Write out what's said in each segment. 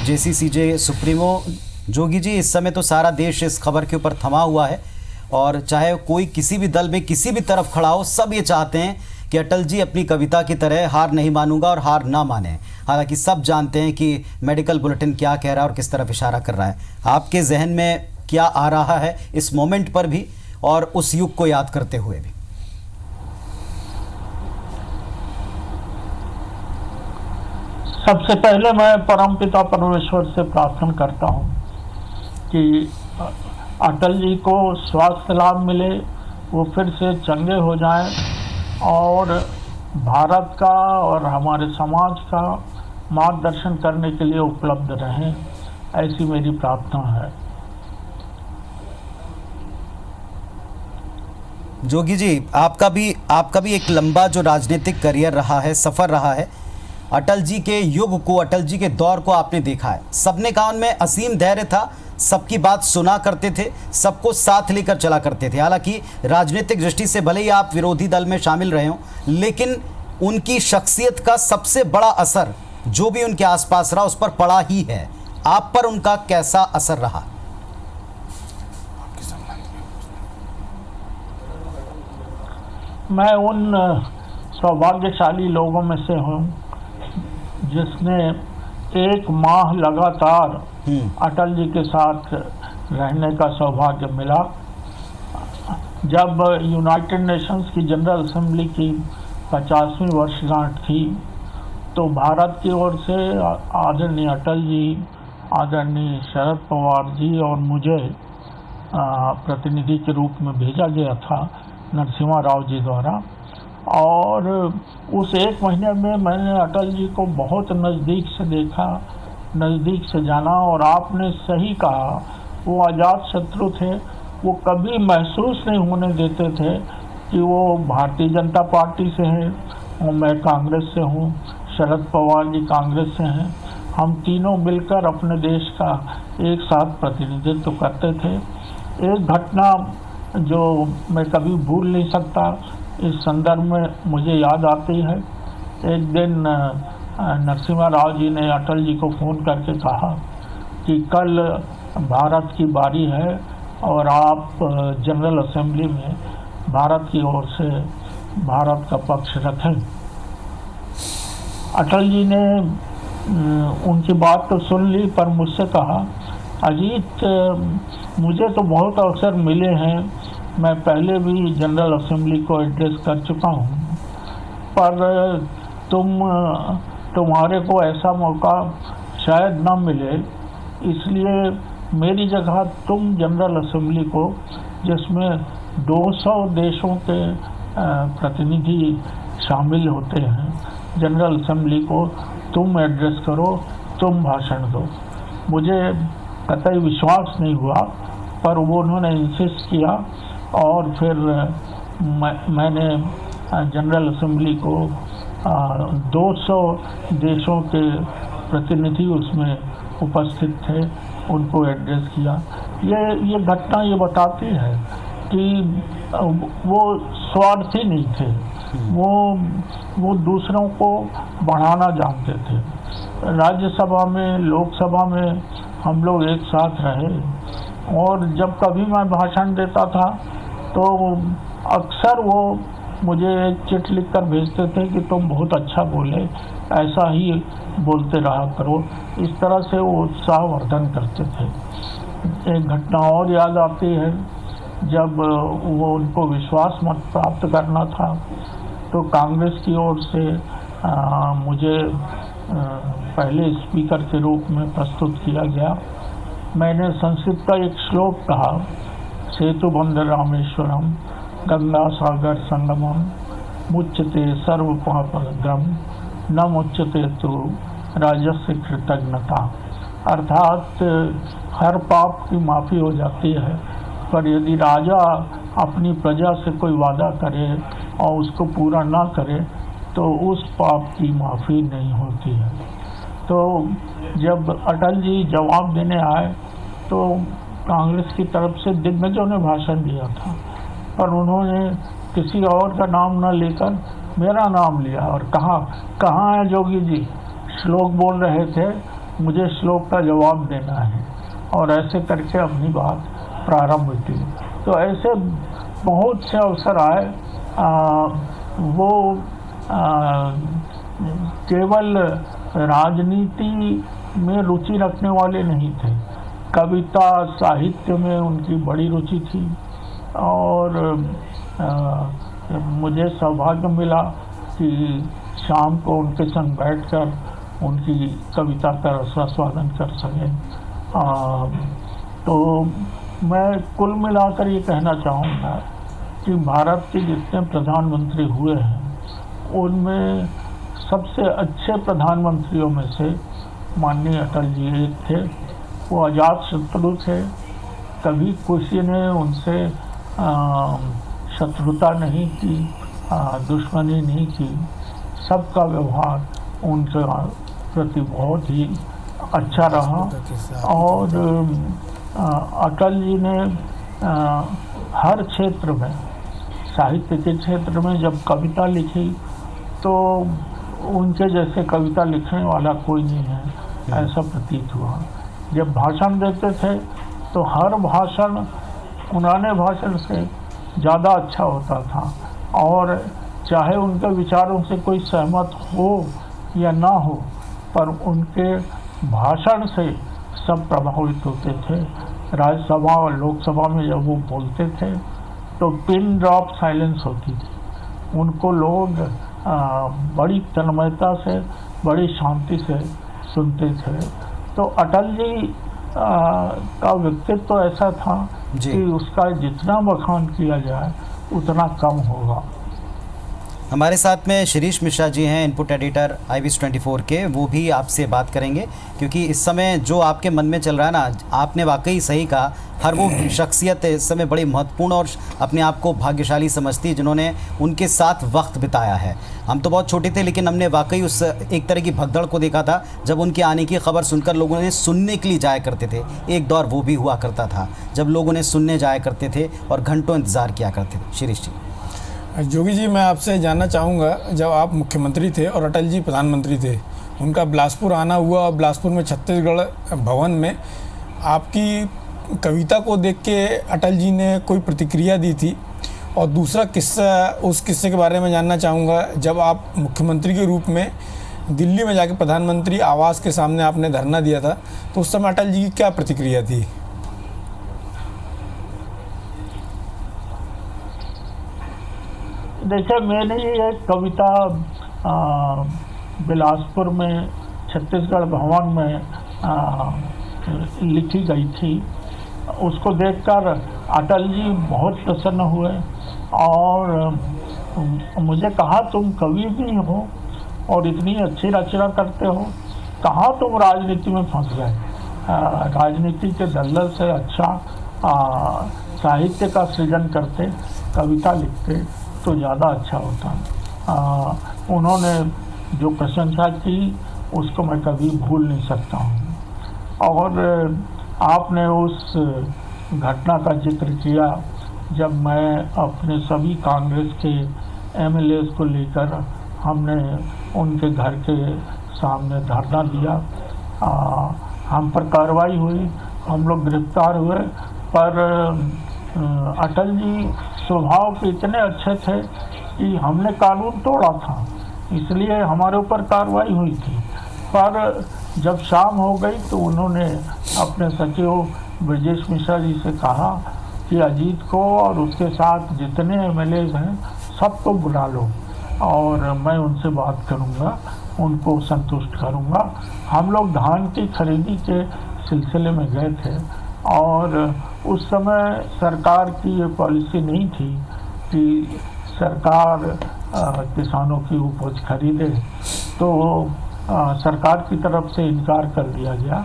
JCCJ supremo Jogi ji, इस समय तो सारा देश इस खबर के ऊपर थमा हुआ है और चाहे कोई किसी भी दल में किसी भी तरफ खड़ा हो, सब ये चाहते हैं कि अटल जी अपनी कविता की तरह हार नहीं मानूंगा और हार ना माने। हालांकि सब जानते हैं कि मेडिकल बुलेटिन क्या कह रहा है और किस तरफ इशारा कर रहा है। आपके जहन में क्या आ रहा है इस मोमेंट पर भी और उस युग को याद करते हुए भी? सबसे पहले मैं परमपिता परमेश्वर से प्रार्थना करता हूँ कि अटल जी को स्वास्थ्य लाभ मिले, वो फिर से चंगे हो जाएं और भारत का और हमारे समाज का मार्गदर्शन करने के लिए उपलब्ध रहें, ऐसी मेरी प्रार्थना है। जोगी जी, आपका भी एक लंबा जो राजनीतिक करियर रहा है, सफ़र रहा है। अटल जी के युग को, अटल जी के दौर को आपने देखा है। सबने कहा उनमें असीम धैर्य था, सबकी बात सुना करते थे, सबको साथ लेकर चला करते थे। हालांकि राजनीतिक दृष्टि से भले ही आप विरोधी दल में शामिल रहे हों, लेकिन उनकी शख्सियत का सबसे बड़ा असर जो भी उनके आसपास रहा उस पर पड़ा ही है। आप पर उनका कैसा असर रहा? मैं उन सौभाग्यशाली लोगों में से हूँ जिसने एक माह लगातार अटल जी के साथ रहने का सौभाग्य मिला। जब यूनाइटेड नेशंस की जनरल असेंबली की 50वीं वर्षगांठ थी तो भारत की ओर से आदरणीय अटल जी, आदरणीय शरद पवार जी और मुझे प्रतिनिधि के रूप में भेजा गया था नरसिम्हा राव जी द्वारा। और उस एक महीने में मैंने अटल जी को बहुत नज़दीक से देखा, नज़दीक से जाना। और आपने सही कहा, वो आज़ाद शत्रु थे। वो कभी महसूस नहीं होने देते थे कि वो भारतीय जनता पार्टी से हैं और मैं कांग्रेस से हूँ, शरद पवार जी कांग्रेस से हैं। हम तीनों मिलकर अपने देश का एक साथ प्रतिनिधित्व करते थे। एक घटना जो मैं कभी भूल नहीं सकता, इस संदर्भ में मुझे याद आती है। एक दिन नरसिम्हा राव जी ने अटल जी को फ़ोन करके कहा कि कल भारत की बारी है और आप जनरल असेंबली में भारत की ओर से भारत का पक्ष रखें। अटल जी ने उनकी बात तो सुन ली, पर मुझसे कहा, अजीत, मुझे तो बहुत अवसर मिले हैं, मैं पहले भी जनरल असेंबली को एड्रेस कर चुका हूँ, पर तुम्हारे को ऐसा मौका शायद न मिले, इसलिए मेरी जगह तुम जनरल असेंबली को, जिसमें 200 देशों के प्रतिनिधि शामिल होते हैं, जनरल असेंबली को तुम एड्रेस करो, तुम भाषण दो। मुझे कतई विश्वास नहीं हुआ, पर वो उन्होंने इंसिस्ट किया और फिर मैंने जनरल असेंबली को 200 देशों के प्रतिनिधि उसमें उपस्थित थे, उनको एड्रेस किया। ये घटना ये बताती है कि वो स्वार्थी नहीं थे, वो दूसरों को बढ़ाना जानते थे। राज्यसभा में, लोकसभा में हम लोग एक साथ रहे और जब कभी मैं भाषण देता था तो अक्सर वो मुझे एक चिट्ठी लिखकर भेजते थे कि तुम बहुत अच्छा बोले, ऐसा ही बोलते रहा करो। इस तरह से वो उत्साहवर्धन करते थे। एक घटना और याद आती है, जब वो उनको विश्वास मत प्राप्त करना था तो कांग्रेस की ओर से मुझे पहले स्पीकर के रूप में प्रस्तुत किया गया। मैंने संस्कृत का एक श्लोक कहा, सेतु बंध रामेश्वरम गंगा सागर संगमम मुच्यते सर्व पापग्रम न मुच्यते तो राजस्य कृतज्ञता। अर्थात हर पाप की माफ़ी हो जाती है, पर यदि राजा अपनी प्रजा से कोई वादा करे और उसको पूरा ना करे तो उस पाप की माफ़ी नहीं होती है। तो जब अटल जी जवाब देने आए तो कांग्रेस की तरफ से दिग्गजों ने भाषण दिया था, पर उन्होंने किसी और का नाम न लेकर मेरा नाम लिया और कहा, कहाँ है जोगी जी, श्लोक बोल रहे थे मुझे श्लोक का जवाब देना है, और ऐसे करके अपनी बात प्रारंभ की। तो ऐसे बहुत से अवसर आए। वो केवल राजनीति में रुचि रखने वाले नहीं थे, कविता साहित्य में उनकी बड़ी रुचि थी। और मुझे सौभाग्य मिला कि शाम को उनके संग बैठकर उनकी कविता का रसास्वादन कर सकें। तो मैं कुल मिलाकर ये कहना चाहूँगा कि भारत के जितने प्रधानमंत्री हुए हैं उनमें सबसे अच्छे प्रधानमंत्रियों में से माननीय अटल जी एक थे। वो अजात शत्रु थे, कभी किसी ने उनसे शत्रुता नहीं की, दुश्मनी नहीं की। सबका व्यवहार उनके प्रति बहुत ही अच्छा रहा। और अटल जी ने हर क्षेत्र में, साहित्य के क्षेत्र में जब कविता लिखी तो उनके जैसे कविता लिखने वाला कोई नहीं है, ऐसा प्रतीत हुआ। जब भाषण देते थे तो हर भाषण पुराने भाषण से ज़्यादा अच्छा होता था, और चाहे उनके विचारों से कोई सहमत हो या ना हो, पर उनके भाषण से सब प्रभावित होते थे। राज्यसभा और लोकसभा में जब वो बोलते थे तो पिन ड्रॉप साइलेंस होती थी। उनको लोग बड़ी तन्मयता से, बड़ी शांति से सुनते थे। तो अटल जी का व्यक्तित्व तो ऐसा था कि उसका जितना बखान किया जाए उतना कम होगा। हमारे साथ में शिरीष मिश्रा जी हैं, इनपुट एडिटर IBS 24 के। वो भी आपसे बात करेंगे, क्योंकि इस समय जो आपके मन में चल रहा है ना, आपने वाकई सही कहा। हर वो शख्सियत इस समय बड़ी महत्वपूर्ण और अपने आप को भाग्यशाली समझती है जिन्होंने उनके साथ वक्त बिताया है। हम तो बहुत छोटे थे, लेकिन हमने वाकई उस एक तरह की भगदड़ को देखा था जब उनके आने की खबर सुनकर लोगों ने सुनने के लिए जाया करते थे। एक दौर वो भी हुआ करता था जब लोगों ने सुनने जाया करते थे और घंटों इंतज़ार किया करते थे। शिरीष जी। जोगी जी, मैं आपसे जानना चाहूँगा, जब आप मुख्यमंत्री थे और अटल जी प्रधानमंत्री थे, उनका बिलासपुर आना हुआ और बिलासपुर में छत्तीसगढ़ भवन में आपकी कविता को देख के अटल जी ने कोई प्रतिक्रिया दी थी। और दूसरा किस्सा, उस किस्से के बारे में जानना चाहूँगा, जब आप मुख्यमंत्री के रूप में दिल्ली में जाके प्रधानमंत्री आवास के सामने आपने धरना दिया था, तो उस समय अटल जी की क्या प्रतिक्रिया थी? देखिए, मैंने ये कविता बिलासपुर में छत्तीसगढ़ भवन में लिखी गई थी। उसको देखकर अटल जी बहुत प्रसन्न हुए और मुझे कहा, तुम कवि भी हो और इतनी अच्छी रचना करते हो, कहाँ तुम राजनीति में फंस गए? राजनीति के दलदल से अच्छा साहित्य का सृजन करते, कविता लिखते तो ज़्यादा अच्छा होता। उन्होंने जो प्रशंसा की उसको मैं कभी भूल नहीं सकता हूँ। और आपने उस घटना का जिक्र किया जब मैं अपने सभी कांग्रेस के MLAs को लेकर हमने उनके घर के सामने धरना दिया। हम पर कार्रवाई हुई, हम लोग गिरफ्तार हुए, पर अटल जी स्वभाव के इतने अच्छे थे कि हमने कानून तोड़ा था, इसलिए हमारे ऊपर कार्रवाई हुई थी। पर जब शाम हो गई तो उन्होंने अपने सचिव ब्रजेश मिश्रा जी से कहा कि अजीत को और उसके साथ जितने MLAs हैं सबको बुला लो और मैं उनसे बात करूंगा, उनको संतुष्ट करूंगा। हम लोग धान की खरीदी के सिलसिले में गए थे और उस समय सरकार की ये पॉलिसी नहीं थी कि सरकार किसानों की उपज खरीदे, तो सरकार की तरफ से इनकार कर दिया गया।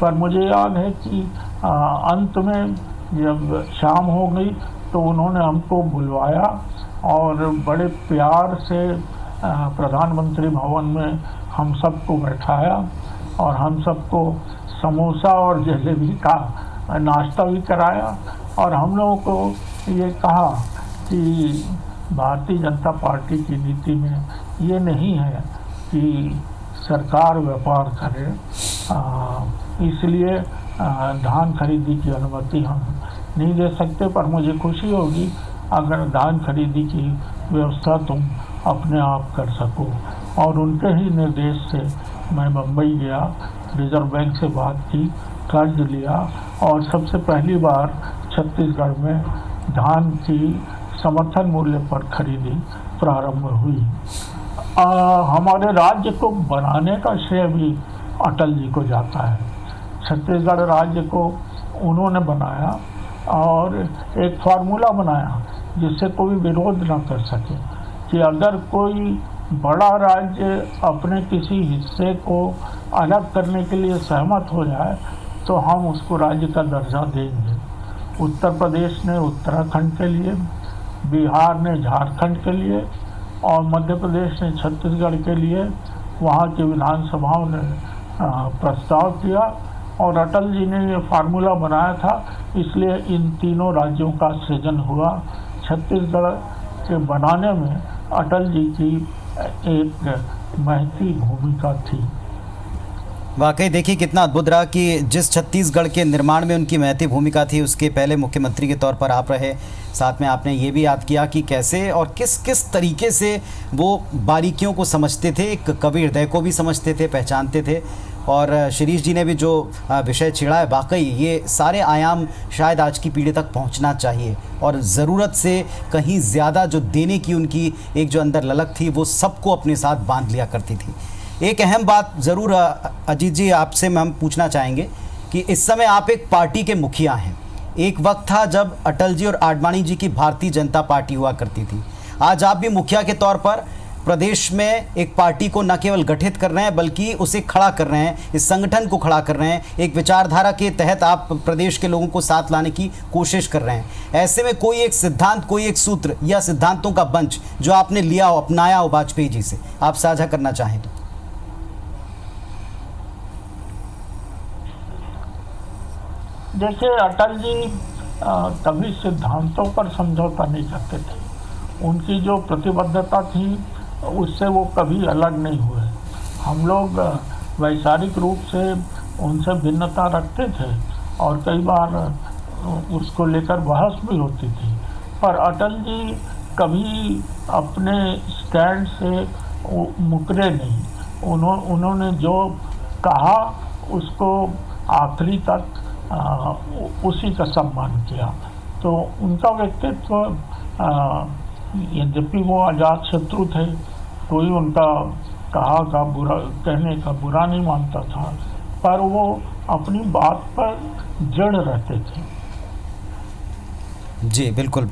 पर मुझे याद है कि अंत में जब शाम हो गई तो उन्होंने हमको बुलवाया और बड़े प्यार से प्रधानमंत्री भवन में हम सबको बैठाया और हम सबको समोसा और जलेबी का नाश्ता भी कराया। और हम लोगों को ये कहा कि भारतीय जनता पार्टी की नीति में ये नहीं है कि सरकार व्यापार करे, इसलिए धान खरीदी की अनुमति हम नहीं दे सकते। पर मुझे खुशी होगी अगर धान खरीदी की व्यवस्था तुम अपने आप कर सको। और उनके ही निर्देश से मैं मुंबई गया, रिजर्व बैंक से बात की, कर्ज लिया और सबसे पहली बार छत्तीसगढ़ में धान की समर्थन मूल्य पर खरीदी प्रारंभ हुई। हमारे राज्य को बनाने का श्रेय भी अटल जी को जाता है। छत्तीसगढ़ राज्य को उन्होंने बनाया और एक फार्मूला बनाया जिससे कोई विरोध न कर सके कि अगर कोई बड़ा राज्य अपने किसी हिस्से को अलग करने के लिए सहमत हो जाए तो हम उसको राज्य का दर्जा देंगे। उत्तर प्रदेश ने उत्तराखंड के लिए, बिहार ने झारखंड के लिए और मध्य प्रदेश ने छत्तीसगढ़ के लिए वहाँ की विधानसभाओं ने प्रस्ताव किया और अटल जी ने ये फार्मूला बनाया था। इसलिए इन तीनों राज्यों का सृजन हुआ। छत्तीसगढ़ के बनाने में अटल जी की एक महती भूमिका थी। वाकई देखिए कितना अद्भुत रहा कि जिस छत्तीसगढ़ के निर्माण में उनकी महती भूमिका थी, उसके पहले मुख्यमंत्री के तौर पर आप रहे। साथ में आपने ये भी याद किया कि कैसे और किस किस तरीके से वो बारीकियों को समझते थे, एक कवि हृदय को भी समझते थे, पहचानते थे। और शिरीष जी ने भी जो विषय छेड़ा है, वाकई ये सारे आयाम शायद आज की पीढ़ी तक पहुंचना चाहिए और ज़रूरत से कहीं ज़्यादा जो देने की उनकी एक जो अंदर ललक थी वो सबको अपने साथ बांध लिया करती थी। एक अहम बात ज़रूर अजीत जी आपसे हम पूछना चाहेंगे कि इस समय आप एक पार्टी के मुखिया हैं। एक वक्त था जब अटल जी और आडवाणी जी की भारतीय जनता पार्टी हुआ करती थी। आज आप भी मुखिया के तौर पर प्रदेश में एक पार्टी को न केवल गठित कर रहे हैं बल्कि उसे खड़ा कर रहे हैं, इस संगठन को खड़ा कर रहे हैं। एक विचारधारा के तहत आप प्रदेश के लोगों को साथ लाने की कोशिश कर रहे हैं। ऐसे में कोई एक सिद्धांत, कोई एक सूत्र या सिद्धांतों का बंच जो आपने लिया हो, अपनाया हो वाजपेयी जी से, आप साझा करना चाहें तो। देखिए, अटल जी कभी सिद्धांतों पर समझौता नहीं करते थे। उनकी जो प्रतिबद्धता थी उससे वो कभी अलग नहीं हुए। हम लोग वैचारिक रूप से उनसे भिन्नता रखते थे और कई बार उसको लेकर बहस भी होती थी, पर अटल जी कभी अपने स्टैंड से मुकरे नहीं। उन्होंने जो कहा उसको आखिरी तक उसी का सम्मान किया। तो उनका व्यक्तित्व, यद्यपि वो आज़ाद शत्रु थे, कोई उनका कहने का बुरा नहीं मानता था, पर वो अपनी बात पर जड़ रहते थे। जी बिल्कुल।